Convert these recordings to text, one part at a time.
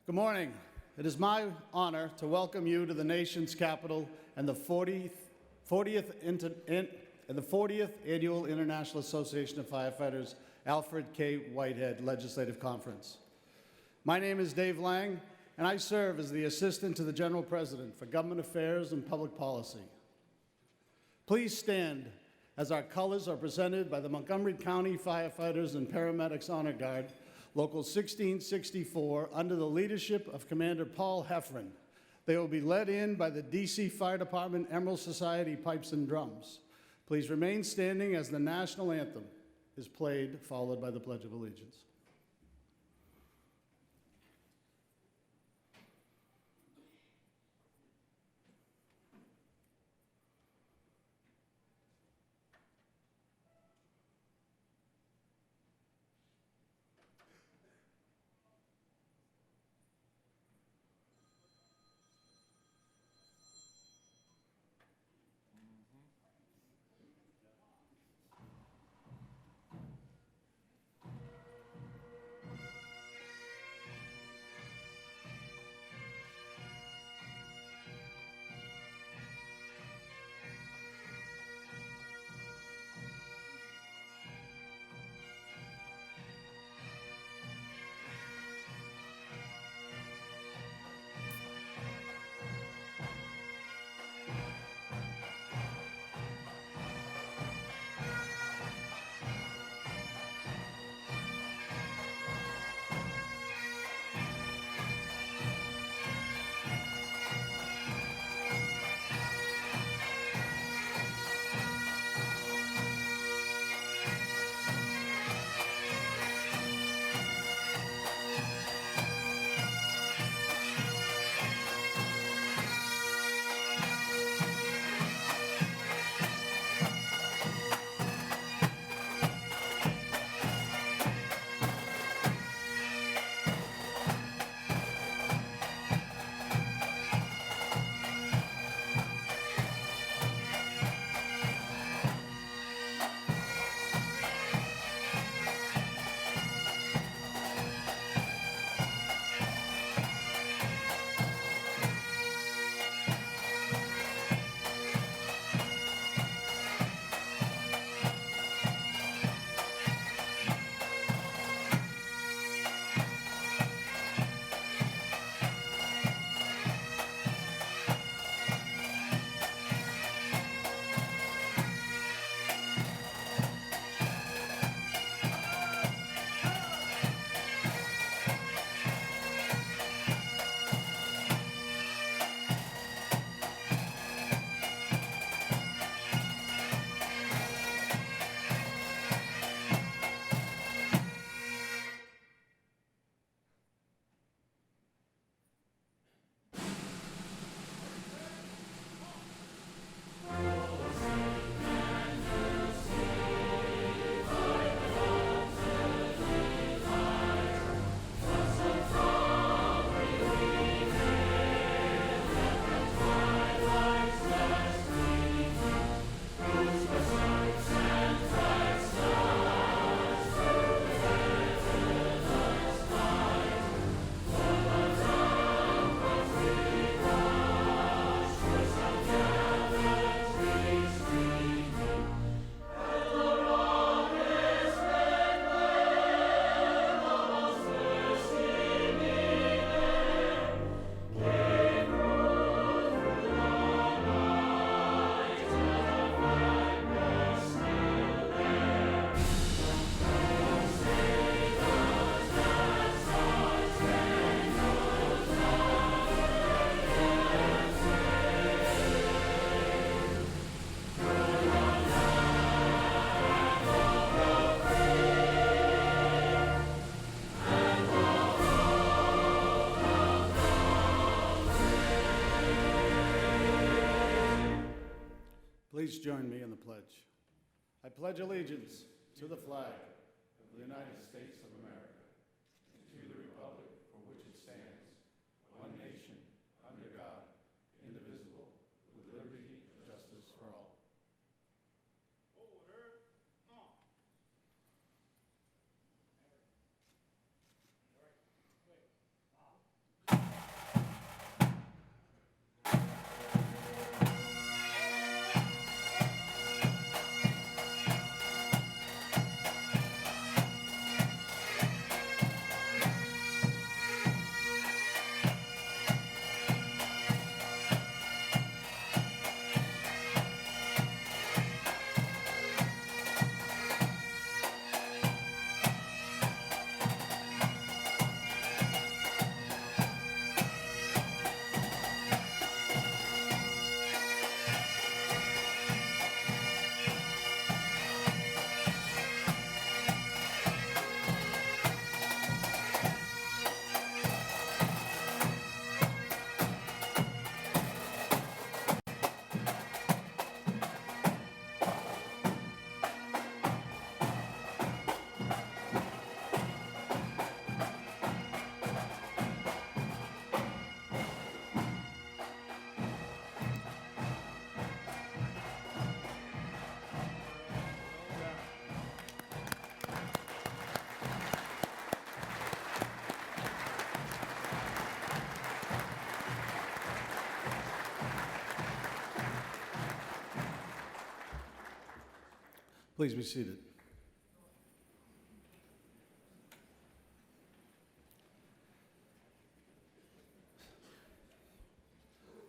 Good morning. It is my honor to welcome you to the nation's capital and the 40th Annual International Association of Firefighters Alfred K. Whitehead Legislative Conference. My name is Dave Lang, and I serve as the Assistant to the General President for Government Affairs and Public Policy. Please stand as our colors are presented by the Montgomery County Firefighters and Paramedics Honor Guard, Local 1664, under the leadership of Commander Paul Heffron. They will be led in by the DC Fire Department Emerald Society Pipes and Drums. Please remain standing as the national anthem is played, followed by the Pledge of Allegiance. Please join me in the pledge. I pledge allegiance to the flag of the United States of America, and to the republic for which it stands, one nation, under God, indivisible, with liberty and justice for all. Order. Please be seated.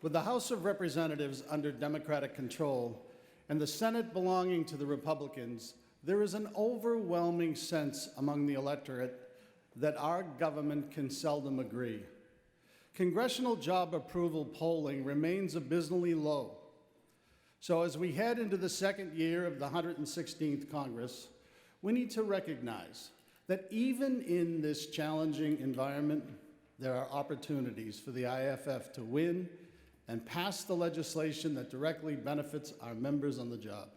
With the House of Representatives under Democratic control and the Senate belonging to the Republicans, there is an overwhelming sense among the electorate that our government can seldom agree. Congressional job approval polling remains abysmally low. So as we head into the second year of the 116th Congress, we need to recognize that even in this challenging environment, there are opportunities for the IAFF to win and pass the legislation that directly benefits our members on the job.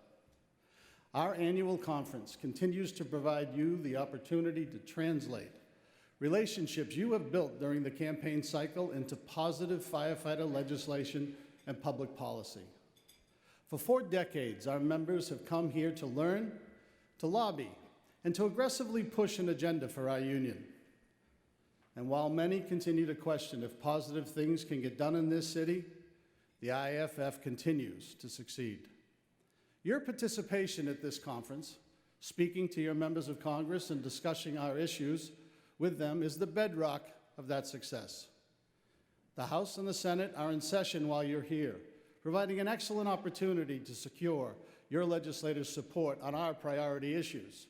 Our annual conference continues to provide you the opportunity to translate relationships you have built during the campaign cycle into positive firefighter legislation and public policy. For 4 decades, our members have come here to learn, to lobby, and to aggressively push an agenda for our union. And while many continue to question if positive things can get done in this city, the IAFF continues to succeed. Your participation at this conference, speaking to your members of Congress and discussing our issues with them, is the bedrock of that success. The House and the Senate are in session while you're here, providing an excellent opportunity to secure your legislative support on our priority issues.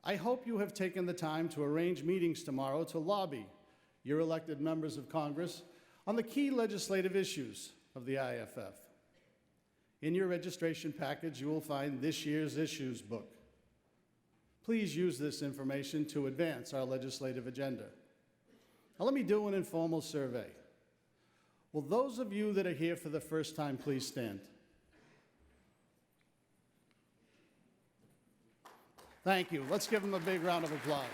I hope you have taken the time to arrange meetings tomorrow to lobby your elected members of Congress on the key legislative issues of the IAFF. In your registration package, you will find this year's issues book. Please use this information to advance our legislative agenda. Now let me do an informal survey. Will those of you that are here for the first time please stand? Thank you. Let's give them a big round of applause.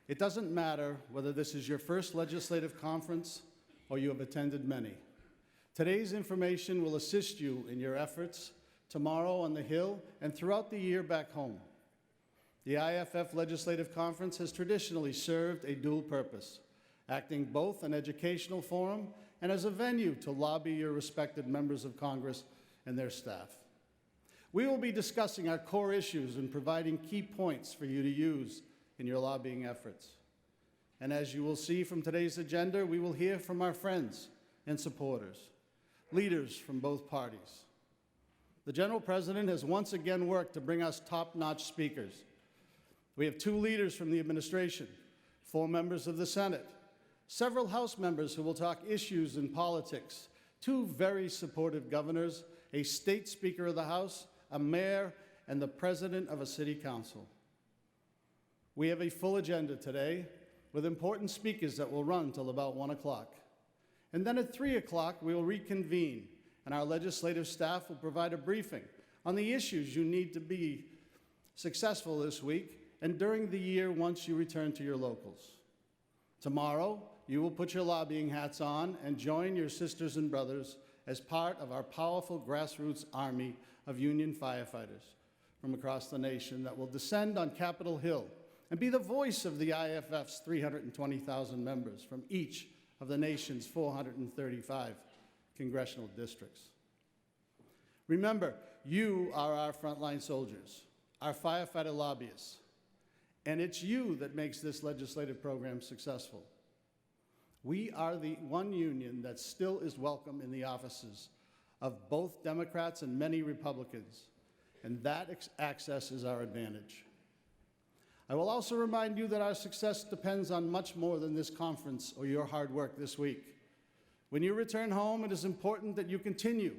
It doesn't matter whether this is your first legislative conference or you have attended many. Today's information will assist you in your efforts tomorrow on the Hill and throughout the year back home. The IAFF Legislative Conference has traditionally served a dual purpose, acting both an educational forum and as a venue to lobby your respected members of Congress and their staff. We will be discussing our core issues and providing key points for you to use in your lobbying efforts. And as you will see from today's agenda, we will hear from our friends and supporters, leaders from both parties. The General President has once again worked to bring us top-notch speakers. We have 2 leaders from the administration, 4 members of the Senate, several House members who will talk issues in politics, 2 very supportive governors, a state speaker of the House, a mayor, and the president of a city council. We have a full agenda today with important speakers that will run till about 1 o'clock. And then at 3 o'clock, we will reconvene, and our legislative staff will provide a briefing on the issues you need to be successful this week and during the year once you return to your locals. Tomorrow, you will put your lobbying hats on and join your sisters and brothers as part of our powerful grassroots army of union firefighters from across the nation that will descend on Capitol Hill and be the voice of the IAFF's 320,000 members from each of the nation's 435 congressional districts. Remember, you are our frontline soldiers, our firefighter lobbyists, and it's you that makes this legislative program successful. We are the one union that still is welcome in the offices of both Democrats and many Republicans, and that access is our advantage. I will also remind you that our success depends on much more than this conference or your hard work this week. When you return home, it is important that you continue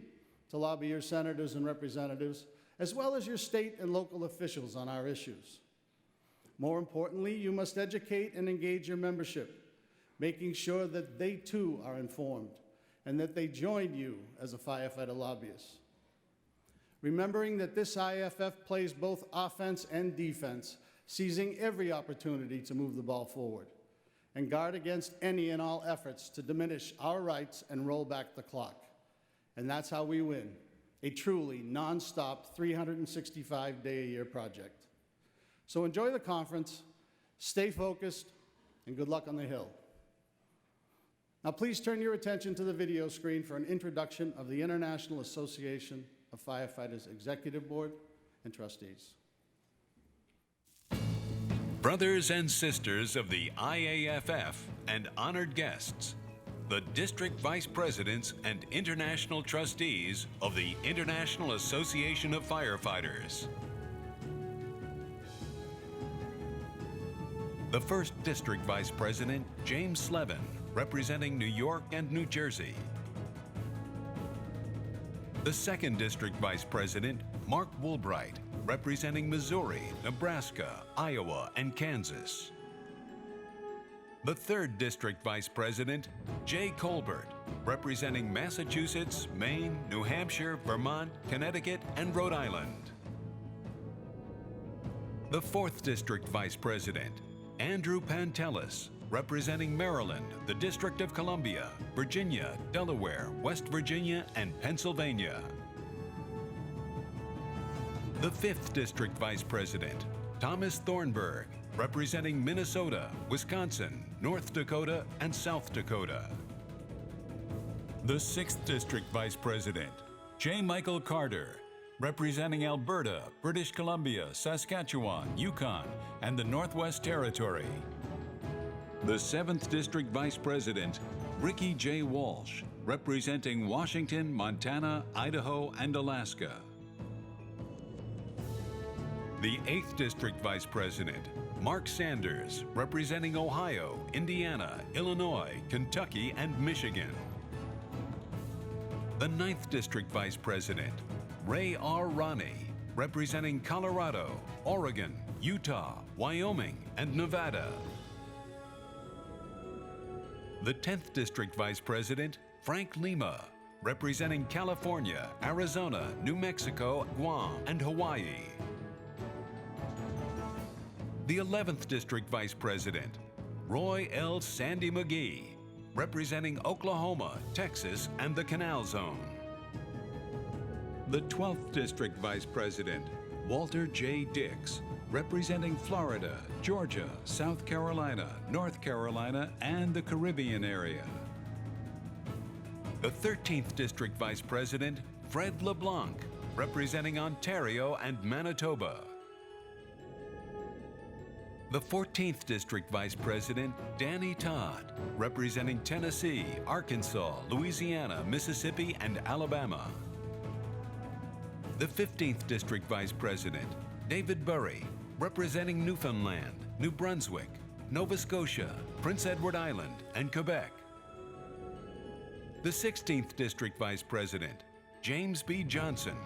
to lobby your senators and representatives, as well as your state and local officials on our issues. More importantly, you must educate and engage your membership, making sure that they too are informed and that they join you as a firefighter lobbyist. Remembering that this IAFF plays both offense and defense, seizing every opportunity to move the ball forward and guard against any and all efforts to diminish our rights and roll back the clock. And that's how we win, a truly non-stop 365-day-a-year project. So enjoy the conference, stay focused, and good luck on the Hill. Now please turn your attention to the video screen for an introduction of the International Association of Firefighters Executive Board and Trustees. Brothers and sisters of the IAFF and honored guests, the District Vice Presidents and International Trustees of the International Association of Firefighters. The First District Vice President, James Slevin, representing New York and New Jersey. The Second District Vice President, Mark Woolbright, representing Missouri, Nebraska, Iowa, and Kansas. The Third District Vice President, Jay Colbert, representing Massachusetts, Maine, New Hampshire, Vermont, Connecticut, and Rhode Island. The Fourth District Vice President, Andrew Pantelis, representing Maryland, the District of Columbia, Virginia, Delaware, West Virginia, and Pennsylvania. The Fifth District Vice President, Thomas Thornberg, representing Minnesota, Wisconsin, North Dakota, and South Dakota. The Sixth District Vice President, J. Michael Carter, representing Alberta, British Columbia, Saskatchewan, Yukon, and the Northwest Territory. The Seventh District Vice President, Ricky J. Walsh, representing Washington, Montana, Idaho, and Alaska. The 8th District Vice President, Mark Sanders, representing Ohio, Indiana, Illinois, Kentucky, and Michigan. The 9th District Vice President, Ray R. Roney, representing Colorado, Oregon, Utah, Wyoming, and Nevada. The 10th District Vice President, Frank Lima, representing California, Arizona, New Mexico, Guam, and Hawaii. The 11th District Vice President, Roy L. Sandy McGee, representing Oklahoma, Texas, and the Canal Zone. The 12th District Vice President, Walter J. Dix, representing Florida, Georgia, South Carolina, North Carolina, and the Caribbean area. The 13th District Vice President, Fred LeBlanc, representing Ontario and Manitoba. The 14th District Vice President, Danny Todd, representing Tennessee, Arkansas, Louisiana, Mississippi, and Alabama. The 15th District Vice President, David Burry, representing Newfoundland, New Brunswick, Nova Scotia, Prince Edward Island, and Quebec. The 16th District Vice President, James B. Johnson,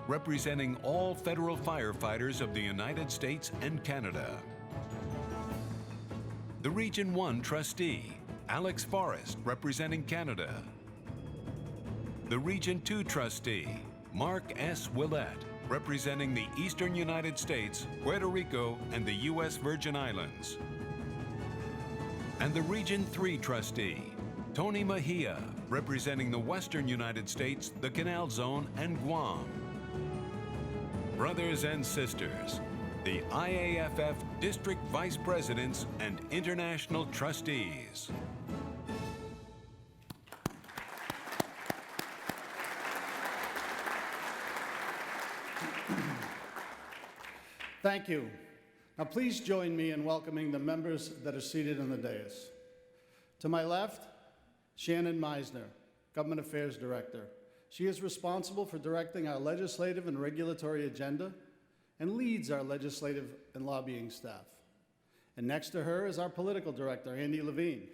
representing all federal firefighters of the United States and Canada. The Region 1 Trustee, Alex Forrest, representing Canada. The Region 2 Trustee, Mark S. Willett, representing the Eastern United States, Puerto Rico, and the U.S. Virgin Islands. And the Region 3 Trustee, Tony Mejia, representing the Western United States, the Canal Zone, and Guam. Brothers and sisters, the IAFF District Vice Presidents and International Trustees. Thank you. Now please join me in welcoming the members that are seated on the dais. To my left, Shannon Meisner, Government Affairs Director. She is responsible for directing our legislative and regulatory agenda and leads our legislative and lobbying staff. And next to her is our political director, Andy Levine.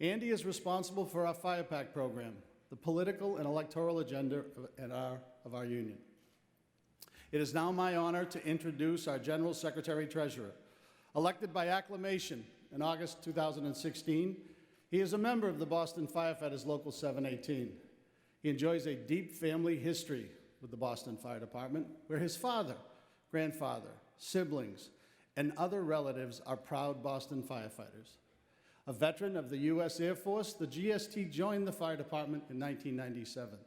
Andy is responsible for our Fire PAC program, the political and electoral agenda of our union. It is now my honor to introduce our General Secretary Treasurer. Elected by acclamation in August 2016, he is a member of the Boston Firefighters Local 718. He enjoys a deep family history with the Boston Fire Department, where his father, grandfather, siblings, and other relatives are proud Boston firefighters. A veteran of the U.S. Air Force, the GST joined the fire department in 1997.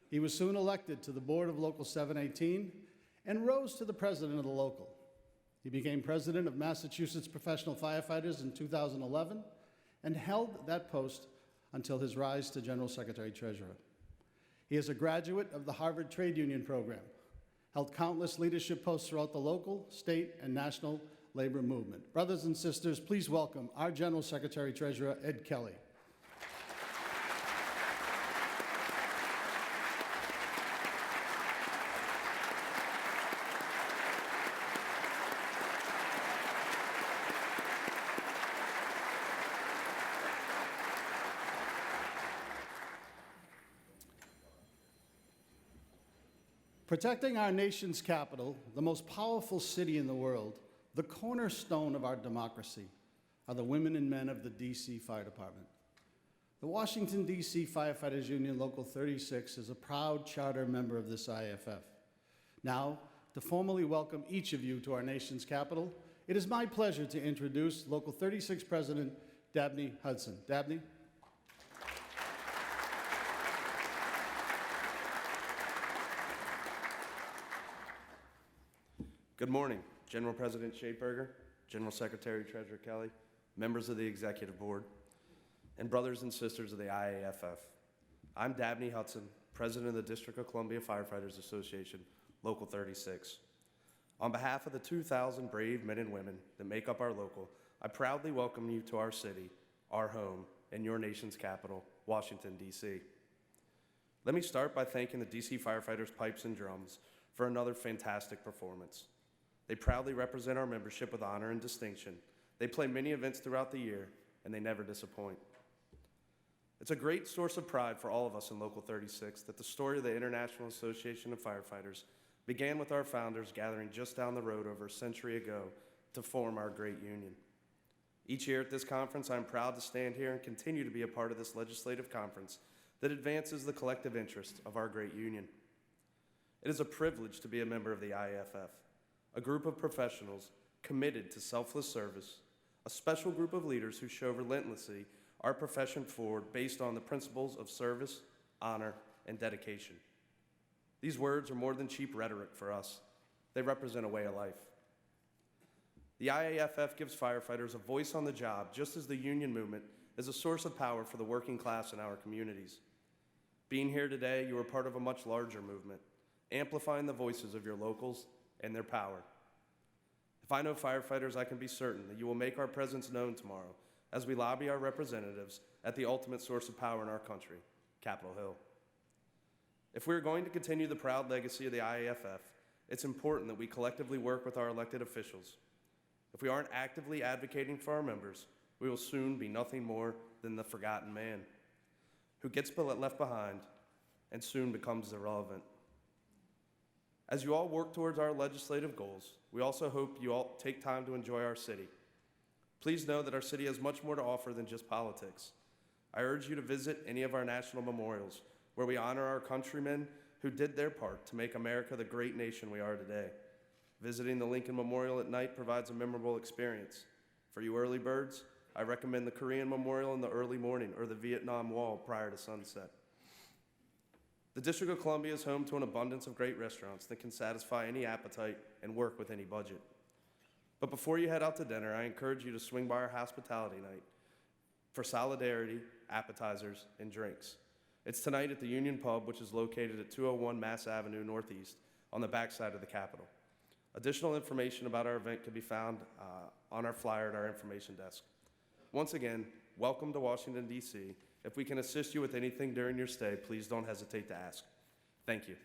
He was soon elected to the board of Local 718 and rose to the president of the local. He became president of Massachusetts Professional Firefighters in 2011 and held that post until his rise to General Secretary Treasurer. He is a graduate of the Harvard Trade Union program, held countless leadership posts throughout the local, state, and national labor movement. Brothers and sisters, please welcome our General Secretary Treasurer, Ed Kelly. Protecting our nation's capital, the most powerful city in the world, the cornerstone of our democracy, are the women and men of the D.C. Fire Department. The Washington, D.C. Firefighters Union Local 36 is a proud charter member of this IAFF. Now, to formally welcome each of you to our nation's capital, it is my pleasure to introduce Local 36 President Dabney Hudson. Dabney? Good morning, General President Shapeberger, General Secretary Treasurer Kelly, members of the Executive Board, and brothers and sisters of the IAFF. I'm Dabney Hudson, President of the District of Columbia Firefighters Association, Local 36. On behalf of the 2,000 brave men and women that make up our local, I proudly welcome you to our city, our home, and your nation's capital, Washington, D.C. Let me start by thanking the D.C. Firefighters Pipes and Drums for another fantastic performance. They proudly represent our membership with honor and distinction. They play many events throughout the year, and they never disappoint. It's a great source of pride for all of us in Local 36 that the story of the International Association of Firefighters began with our founders gathering just down the road over a century ago to form our great union. Each year at this conference, I'm proud to stand here and continue to be a part of this legislative conference that advances the collective interests of our great union. It is a privilege to be a member of the IAFF, a group of professionals committed to selfless service, a special group of leaders who show relentlessly our profession forward based on the principles of service, honor, and dedication. These words are more than cheap rhetoric for us. They represent a way of life. The IAFF gives firefighters a voice on the job, just as the union movement is a source of power for the working class in our communities. Being here today, you are part of a much larger movement, amplifying the voices of your locals and their power. If I know firefighters, I can be certain that you will make our presence known tomorrow as we lobby our representatives at the ultimate source of power in our country, Capitol Hill. If we are going to continue the proud legacy of the IAFF, it's important that we collectively work with our elected officials. If we aren't actively advocating for our members, we will soon be nothing more than the forgotten man who gets left behind and soon becomes irrelevant. As you all work towards our legislative goals, we also hope you all take time to enjoy our city. Please know that our city has much more to offer than just politics. I urge you to visit any of our national memorials, where we honor our countrymen who did their part to make America the great nation we are today. Visiting the Lincoln Memorial at night provides a memorable experience. For you early birds, I recommend the Korean Memorial in the early morning or the Vietnam Wall prior to sunset. The District of Columbia is home to an abundance of great restaurants that can satisfy any appetite and work with any budget. But before you head out to dinner, I encourage you to swing by our hospitality night for solidarity, appetizers, and drinks. It's tonight at the Union Pub, which is located at 201 Mass Avenue Northeast on the backside of the Capitol. Additional information about our event can be found on our flyer at our information desk. Once again, welcome to Washington, D.C. If we can assist you with anything during your stay, please don't hesitate to ask. Thank you.